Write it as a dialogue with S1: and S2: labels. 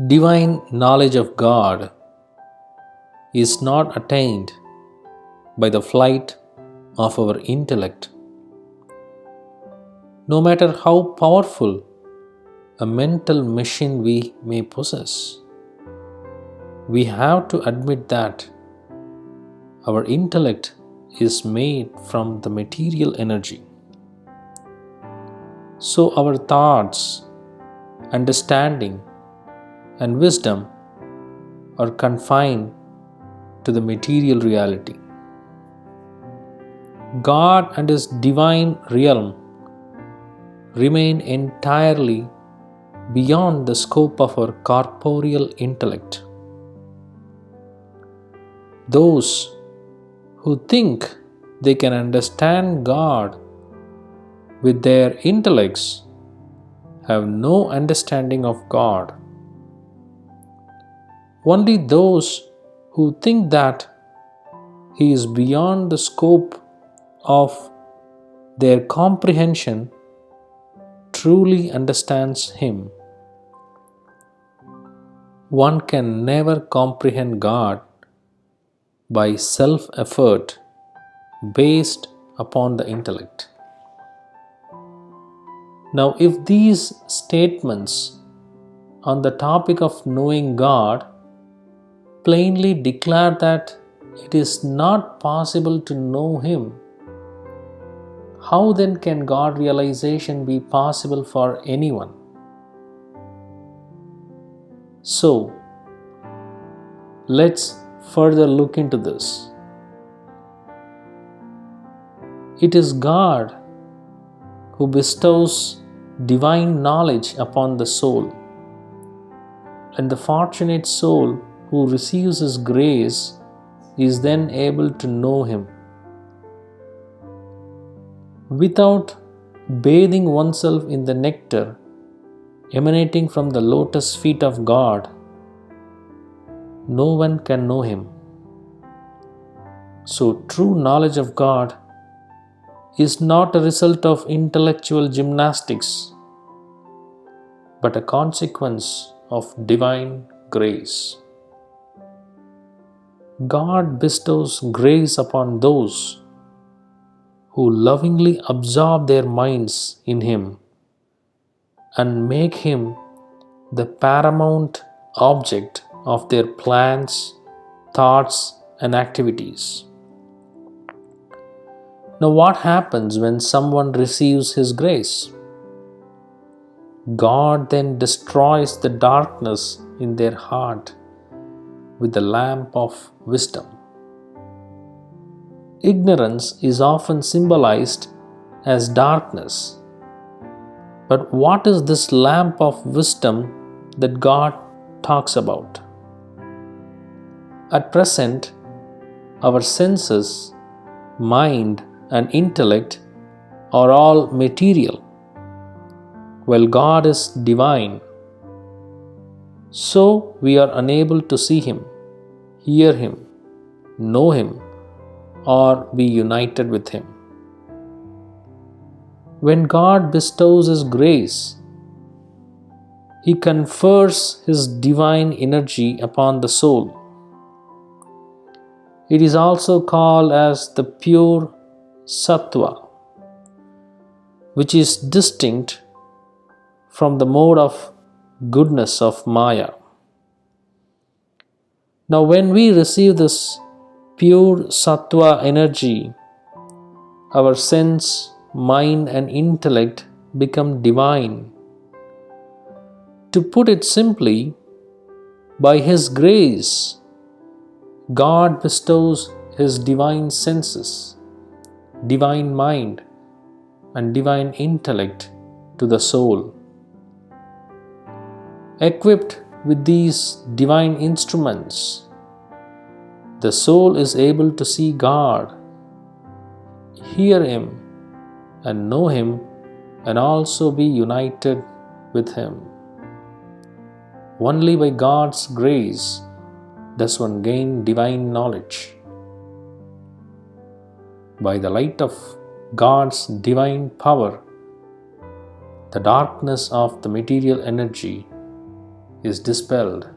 S1: Divine knowledge of God is not attained by the flight of our intellect. No matter how powerful a mental machine we may possess, we have to admit that our intellect is made from the material energy. So our thoughts, understanding, and wisdom are confined to the material reality. God and His divine realm remain entirely beyond the scope of our corporeal intellect. Those who think they can understand God with their intellects have no understanding of God. Only those who think that He is beyond the scope of their comprehension truly understands Him. One can never comprehend God by self-effort based upon the intellect. Now, if these statements on the topic of knowing God plainly declare that it is not possible to know Him, how then can God realization be possible for anyone? So, let's further look into this. It is God who bestows divine knowledge upon the soul, and the fortunate soul who receives His grace is then able to know Him. Without bathing oneself in the nectar emanating from the lotus feet of God, no one can know Him. So, true knowledge of God is not a result of intellectual gymnastics, but a consequence of divine grace. God bestows grace upon those who lovingly absorb their minds in Him and make Him the paramount object of their plans, thoughts, and activities. Now, what happens when someone receives His grace? God then destroys the darkness in their heart with the lamp of wisdom. Ignorance is often symbolized as darkness. But what is this lamp of wisdom that God talks about? At present, our senses, mind, and intellect are all material, while God is divine. So we are unable to see Him, hear Him, know Him, or be united with Him. When God bestows His grace, He confers His divine energy upon the soul. It is also called as the pure sattva, which is distinct from the mode of goodness of Maya. Now, when we receive this pure sattva energy, our sense, mind, and intellect become divine. To put it simply, by His grace, God bestows His divine senses, divine mind, and divine intellect to the soul. Equipped with these divine instruments, the soul is able to see God, hear Him, and know Him, and also be united with Him. Only by God's grace does one gain divine knowledge. By the light of God's divine power, the darkness of the material energy is dispelled.